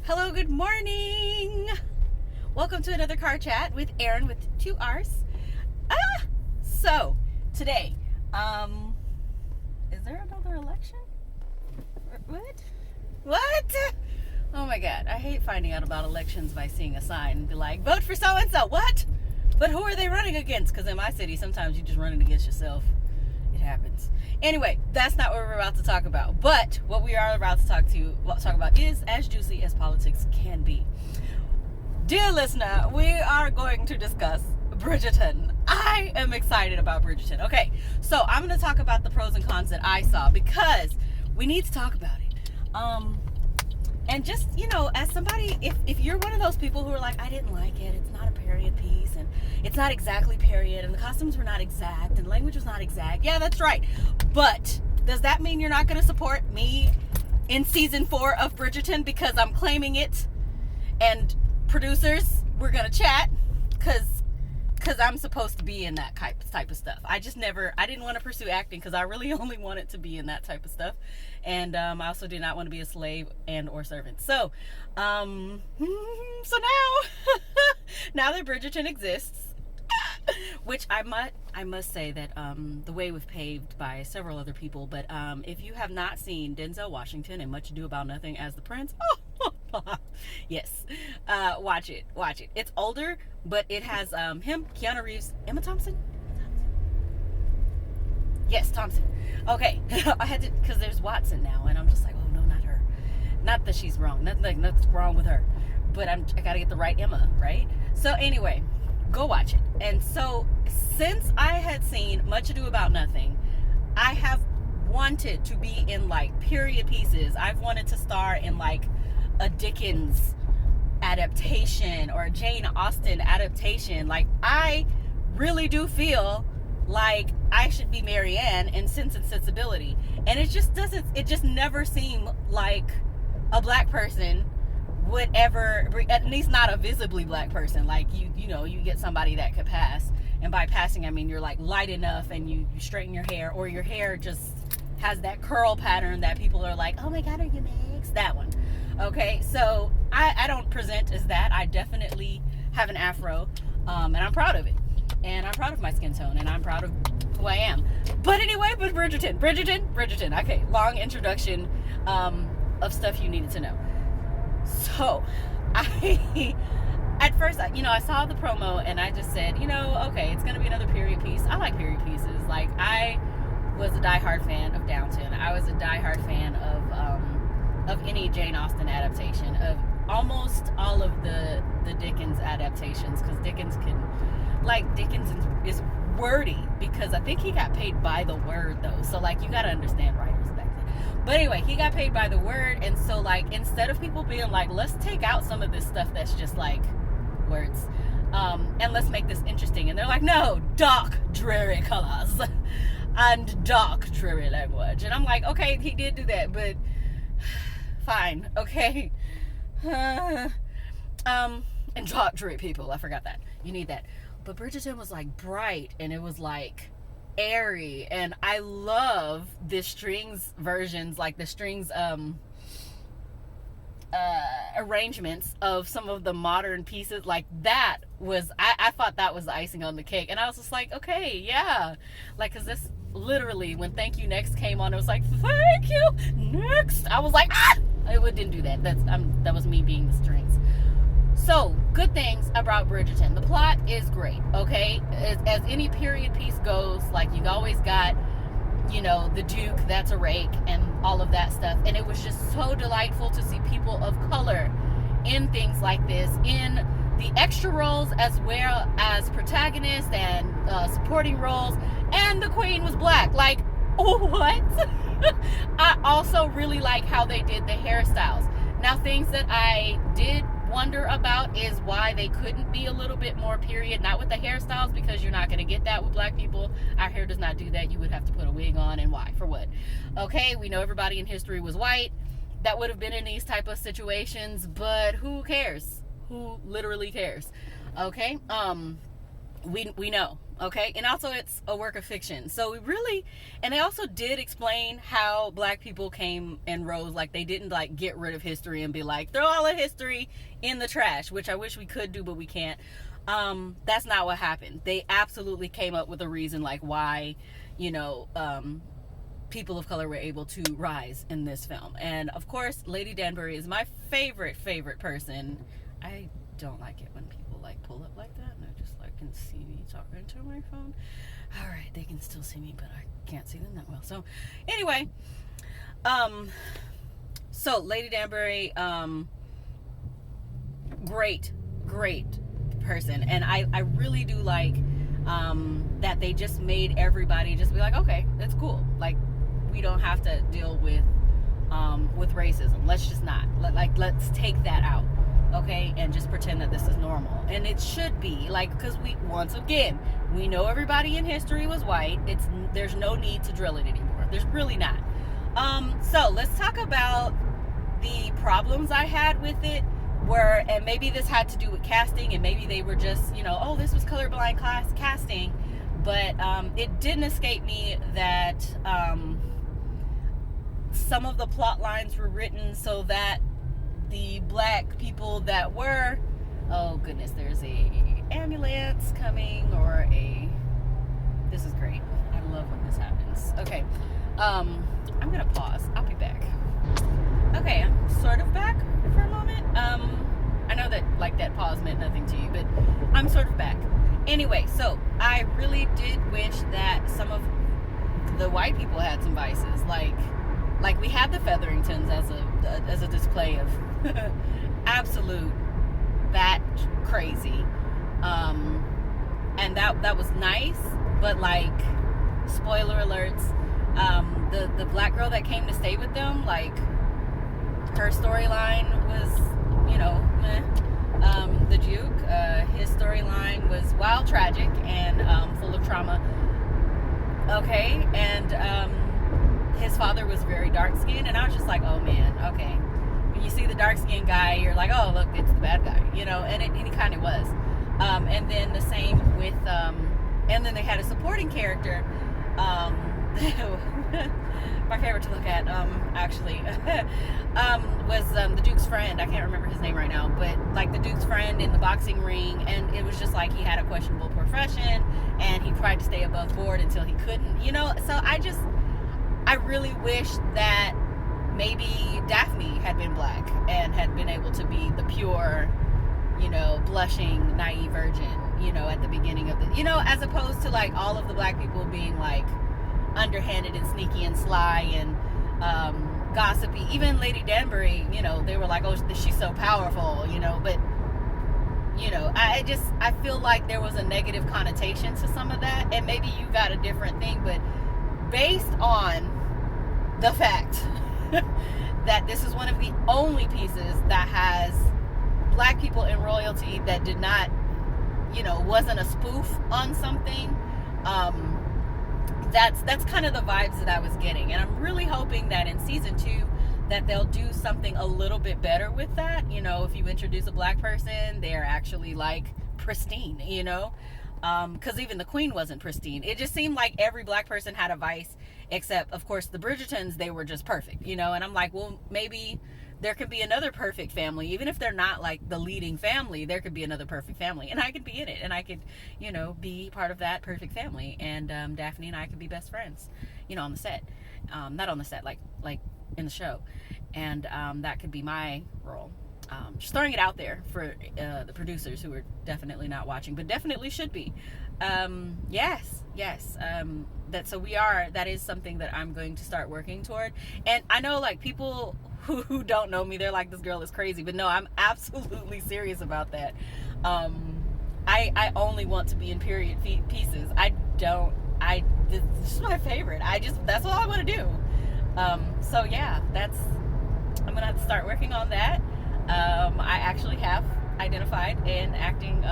Hello, good morning. Welcome to another car chat with Aaron with 2 R's. So today, is there another election? What? Oh my God, I hate finding out about elections by seeing a sign and be like, vote for so and so. What? But who are they running against? Because in my city, sometimes you just running against yourself. It happens. Anyway, that's not what we're about to talk about. But what we are about to talk about is as juicy as politics can be. Dear listener, we are going to discuss Bridgerton. I am excited about Bridgerton. Okay, so I'm going to talk about the pros and cons that I saw because we need to talk about it. And just, as somebody, if you're one of those people who are like, I didn't like it, it's not a period piece, and it's not exactly period, and the costumes were not exact, and the language was not exact. Yeah, that's right. But does that mean you're not going to support me in season 4 of Bridgerton because I'm claiming it? And producers, we're going to chat because I'm supposed to be in that type of stuff. I didn't want to pursue acting because I really only wanted to be in that type of stuff. And I also did not want to be a slave and or servant. So now, now that Bridgerton exists, which I must say that the way was paved by several other people. But if you have not seen Denzel Washington in Much Ado About Nothing as the Prince, yes, watch it. It's older, but it has him, Keanu Reeves, Emma Thompson. Yes, Thompson. Okay, I had to, because there's Watson now, and I'm just like, oh no, not her. Not that she's wrong. Nothing's wrong with her, but I gotta get the right Emma, right? So anyway, go watch it. And so since I had seen Much Ado About Nothing, I have wanted to be in like period pieces. I've wanted to star in like a Dickens adaptation or a Jane Austen adaptation. Like, I really do feel like I should be Mary Ann in Sense and Sensibility, and it just never seemed like a black person would ever, at least not a visibly black person. Like, you get somebody that could pass, and by passing I mean you're like light enough and you straighten your hair, or your hair just has that curl pattern that people are like, oh my God, are you mixed? That one. Okay, so I don't present as that. I definitely have an afro, and I'm proud of it. And I'm proud of my skin tone, and I'm proud of who I am. But anyway, Bridgerton. Okay, long introduction of stuff you needed to know. So, at first, I saw the promo, and I just said, okay, it's going to be another period piece. I like period pieces. Like, I was a diehard fan of Downton. I was a diehard fan of any Jane Austen adaptation, of almost all of the Dickens adaptations, because Dickens is wordy, because I think he got paid by the word though. So like, you got to understand writers back then. But anyway, he got paid by the word, and so like, instead of people being like, let's take out some of this stuff that's just like words, and let's make this interesting, and they're like, no, dark dreary colors and dark dreary language, and I'm like, okay, he did do that, but fine, okay. And dark dreary people, I forgot that. You need that. But Bridgerton was like bright, and it was like airy, and I love the strings versions, like the strings arrangements of some of the modern pieces. Like, that was, I thought that was the icing on the cake, and I was just like, okay, yeah, like, because this literally, when Thank You Next came on, it was like, thank you next, I was like, it didn't do that. That was me being the strings. So, good things about Bridgerton. The plot is great, okay? As any period piece goes, like, you've always got, the Duke, that's a rake, and all of that stuff. And it was just so delightful to see people of color in things like this, in the extra roles as well as protagonists and supporting roles. And the Queen was black. Like, what? I also really like how they did the hairstyles. Now, things that I did wonder about is why they couldn't be a little bit more period, not with the hairstyles, because you're not going to get that with black people. Our hair does not do that. You would have to put a wig on, and why? For what? Okay, we know everybody in history was white that would have been in these type of situations, but who cares? Who literally cares? Okay, we know, okay? And also it's a work of fiction, so we really, and they also did explain how black people came and rose. Like, they didn't like get rid of history and be like, throw all of history in the trash, which I wish we could do, but we can't. That's not what happened. They absolutely came up with a reason, like, why, you know, people of color were able to rise in this film. And of course, Lady Danbury is my favorite person. I don't like it when people like pull up like that and I just like can see me talking to my phone. All right, they can still see me, but I can't see them that well. So anyway, so Lady Danbury, great person. And I really do like that they just made everybody just be like, okay, that's cool. Like, we don't have to deal with racism. Let's just not. Let's take that out, okay, and just pretend that this is normal. And it should be, like, because once again, we know everybody in history was white. There's no need to drill it anymore. There's really not. So let's talk about the problems I had with it. And maybe this had to do with casting, and maybe they were just, you know, oh, this was colorblind casting. But it didn't escape me that some of the plot lines were written so that the black people that were, oh goodness, there's a ambulance coming, or this is great. I love when this happens. Okay, I'm gonna pause. I'll be back. Okay, I'm sort of back for a moment. I know that like that pause meant nothing to you, but I'm sort of back. Anyway, so I really did wish that some of the white people had some vices, like we had the Featheringtons as a display of absolute bat crazy, and that was nice. But like, spoiler alerts, the black girl that came to stay with them, like, her storyline was, you know, meh. The Duke, his storyline was wild, tragic, and full of trauma. Okay, and his father was very dark-skinned, and I was just like, oh man, okay. When you see the dark-skinned guy, you're like, oh, look, it's the bad guy, you know, and he kind of was. And then the same with, and then they had a supporting character, my favorite to look at, actually, was the Duke's friend. I can't remember his name right now, but like the Duke's friend in the boxing ring, and it was just like he had a questionable profession, and he tried to stay above board until he couldn't, you know. So I really wish that maybe Daphne had been black and had been able to be the pure, you know, blushing, naive virgin, you know, at the beginning of the, you know, as opposed to like all of the black people being like underhanded and sneaky and sly and gossipy. Even Lady Danbury, you know, they were like, oh, she's so powerful, you know. But, you know, I feel like there was a negative connotation to some of that, and maybe you got a different thing. But based on the fact that this is one of the only pieces that has black people in royalty that did not, you know, wasn't a spoof on something, that's kind of the vibes that I was getting. And I'm really hoping that in season 2 that they'll do something a little bit better with that. You know, if you introduce a black person, they're actually like pristine, you know, because even the queen wasn't pristine. It just seemed like every black person had a vice, except of course the Bridgertons, they were just perfect, you know. And I'm like, well, maybe there could be another perfect family, even if they're not like the leading family. There could be another perfect family, and I could be in it, and I could, you know, be part of that perfect family, and Daphne and I could be best friends, you know, on the set, not on the set, like in the show, and that could be my role. Just throwing it out there for the producers who are definitely not watching, but definitely should be. Yes. That is something that I'm going to start working toward. And I know, like, people who don't know me, they're like, this girl is crazy, but no, I'm absolutely serious about that. I only want to be in period pieces. This is my favorite. That's all I want to do. So yeah, I'm gonna have to start working on that. I actually have identified an acting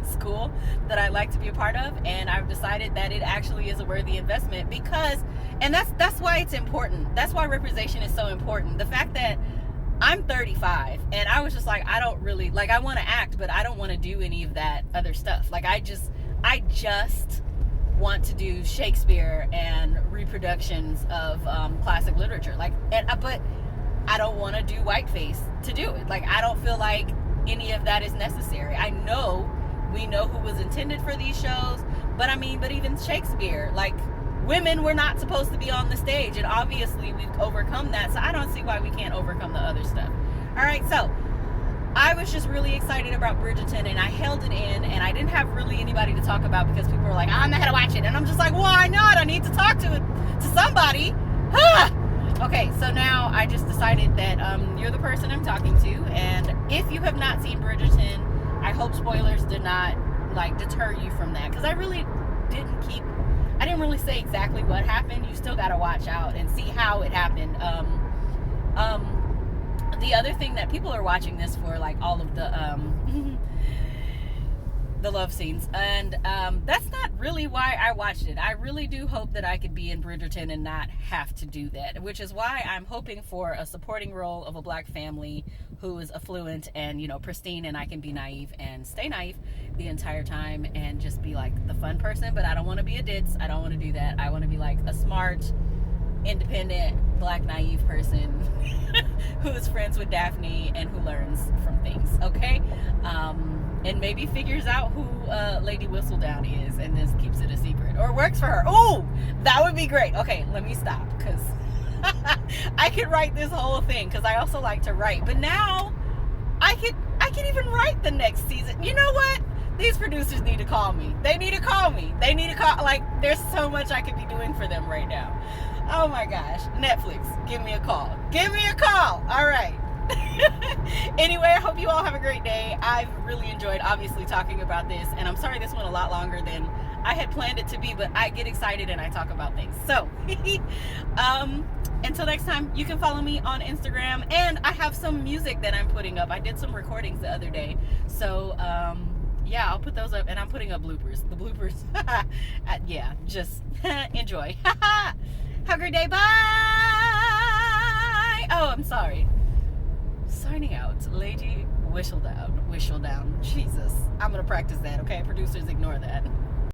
school that I'd like to be a part of, and I've decided that it actually is a worthy investment, because, and that's why it's important. That's why representation is so important. The fact that I'm 35 and I was just like, I don't really, like, I want to act, but I don't want to do any of that other stuff. Like, I just want to do Shakespeare and reproductions of classic literature. Like, but I don't want to do whiteface to do it. Like, I don't feel like any of that is necessary. I know we know who was intended for these shows, but I mean, but even Shakespeare, like, women were not supposed to be on the stage, and obviously we've overcome that, so I don't see why we can't overcome the other stuff. All right, so I was just really excited about Bridgerton, and I held it in, and I didn't have really anybody to talk about because people were like, I'm not gonna watch it, and I'm just like, why not? I need to talk to somebody. Okay, so now I just decided that you're the person I'm talking to, and if you have not seen Bridgerton, I hope spoilers did not like deter you from that, because I didn't really say exactly what happened. You still gotta watch out and see how it happened. The other thing that people are watching this for, like all of the love scenes, and that's not really why I watched it. I really do hope that I could be in Bridgerton and not have to do that, which is why I'm hoping for a supporting role of a black family who is affluent and, you know, pristine, and I can be naive and stay naive the entire time and just be like the fun person. But I don't want to be a ditz. I don't want to do that. I want to be like a smart, independent, black, naive person who is friends with Daphne and who learns from things, okay? And maybe figures out who Lady Whistledown is and just keeps it a secret, or works for her. Oh, that would be great. Okay, let me stop, because I could write this whole thing, because I also like to write. But now I could even write the next season. You know what? These producers need to call me. They need to call me. They need to call. Like, there's so much I could be doing for them right now. Oh my gosh. Netflix, give me a call. Give me a call. All right. Anyway, I hope you all have a great day. I've really enjoyed, obviously, talking about this, and I'm sorry this went a lot longer than I had planned it to be, but I get excited and I talk about things. So until next time, you can follow me on Instagram, and I have some music that I'm putting up. I did some recordings the other day, so yeah, I'll put those up, and I'm putting up bloopers. The bloopers, yeah, just enjoy. Have a great day. Bye. Oh, I'm sorry. Signing out, Lady Whistledown. Jesus. I'm going to practice that, okay? Producers, ignore that.